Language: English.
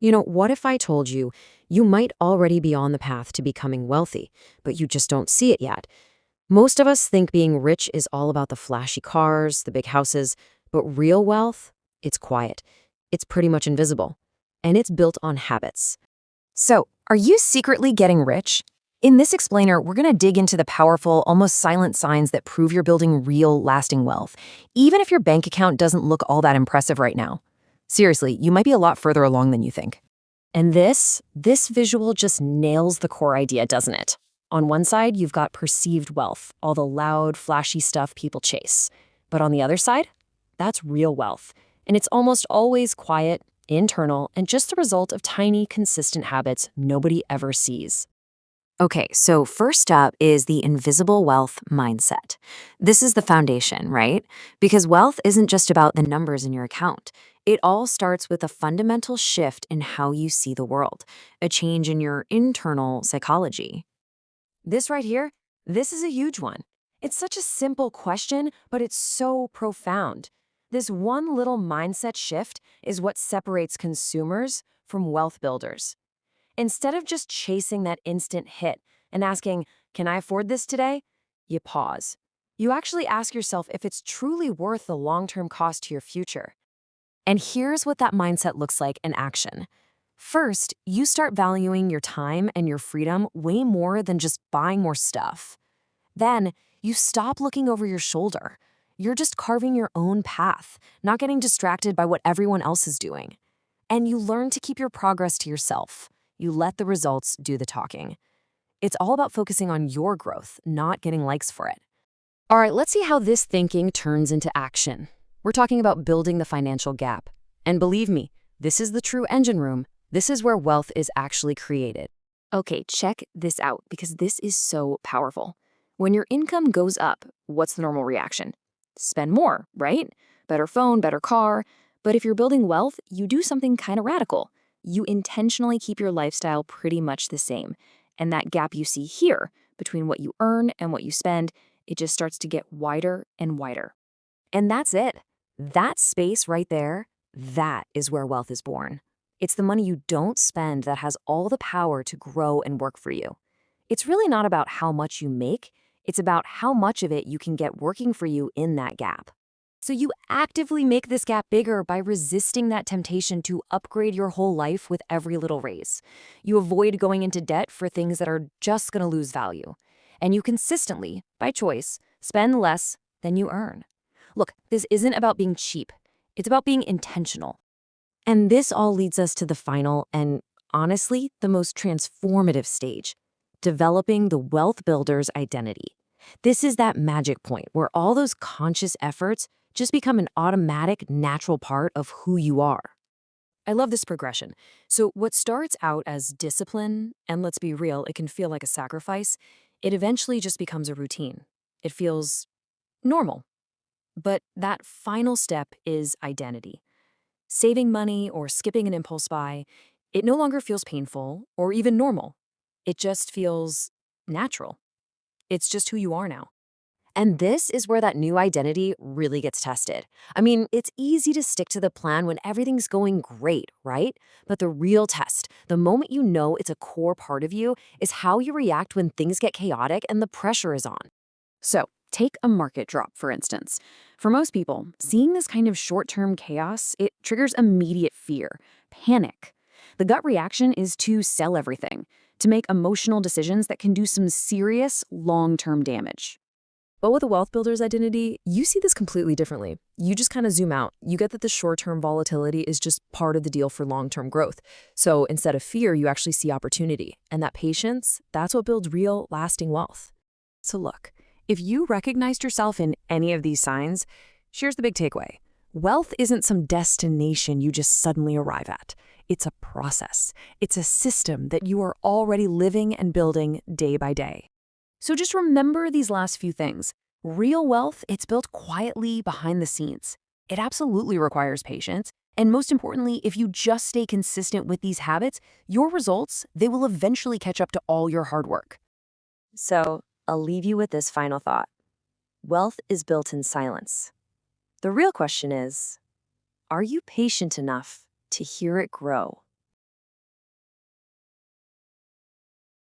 What if I told you you might already be on the path to becoming wealthy, but you just don't see it yet? Most of us think being rich is all about the flashy cars, the big houses, but real wealth, it's quiet. It's pretty much invisible, and it's built on habits. So, are you secretly getting rich? In this explainer, we're going to dig into the powerful, almost silent signs that prove you're building real, lasting wealth, even if your bank account doesn't look all that impressive right now. Seriously, you might be a lot further along than you think. And this visual just nails the core idea, doesn't it? On one side, you've got perceived wealth, all the loud, flashy stuff people chase. But on the other side, that's real wealth. And it's almost always quiet, internal, and just the result of tiny, consistent habits nobody ever sees. Okay, so first up is the invisible wealth mindset. This is the foundation, right? Because wealth isn't just about the numbers in your account. It all starts with a fundamental shift in how you see the world, a change in your internal psychology. This right here, this is a huge one. It's such a simple question, but it's so profound. This one little mindset shift is what separates consumers from wealth builders. Instead of just chasing that instant hit and asking, can I afford this today? You pause. You actually ask yourself if it's truly worth the long-term cost to your future. And here's what that mindset looks like in action. First, you start valuing your time and your freedom way more than just buying more stuff. Then, you stop looking over your shoulder. You're just carving your own path, not getting distracted by what everyone else is doing. And you learn to keep your progress to yourself. You let the results do the talking. It's all about focusing on your growth, not getting likes for it. All right, let's see how this thinking turns into action. We're talking about building the financial gap. And believe me, this is the true engine room. This is where wealth is actually created. Okay, check this out because this is so powerful. When your income goes up, what's the normal reaction? Spend more, right? Better phone, better car. But if you're building wealth, you do something kind of radical. You intentionally keep your lifestyle pretty much the same. And that gap you see here between what you earn and what you spend, it just starts to get wider and wider. And that's it. That space right there, that is where wealth is born. It's the money you don't spend that has all the power to grow and work for you. It's really not about how much you make, it's about how much of it you can get working for you in that gap. So you actively make this gap bigger by resisting that temptation to upgrade your whole life with every little raise. You avoid going into debt for things that are just going to lose value. And you consistently, by choice, spend less than you earn. Look, this isn't about being cheap. It's about being intentional. And this all leads us to the final and, honestly, the most transformative stage, developing the wealth builder's identity. This is that magic point where all those conscious efforts just become an automatic, natural part of who you are. I love this progression. So what starts out as discipline, and let's be real, it can feel like a sacrifice, it eventually just becomes a routine. It feels normal. But that final step is identity. Saving money or skipping an impulse buy, it no longer feels painful or even normal. It just feels natural. It's just who you are now. And this is where that new identity really gets tested. I mean, it's easy to stick to the plan when everything's going great, right? But the real test, the moment you know it's a core part of you, is how you react when things get chaotic and the pressure is on. So, take a market drop, for instance. For most people, seeing this kind of short-term chaos, it triggers immediate fear, panic. The gut reaction is to sell everything, to make emotional decisions that can do some serious long-term damage. But with a wealth builder's identity, you see this completely differently. You just kind of zoom out. You get that the short-term volatility is just part of the deal for long-term growth. So instead of fear, you actually see opportunity. And that patience, that's what builds real, lasting wealth. So look, if you recognized yourself in any of these signs, here's the big takeaway. Wealth isn't some destination you just suddenly arrive at. It's a process. It's a system that you are already living and building day by day. So just remember these last few things. Real wealth, it's built quietly behind the scenes. It absolutely requires patience. And most importantly, if you just stay consistent with these habits, your results, they will eventually catch up to all your hard work. So I'll leave you with this final thought. Wealth is built in silence. The real question is, are you patient enough to hear it grow?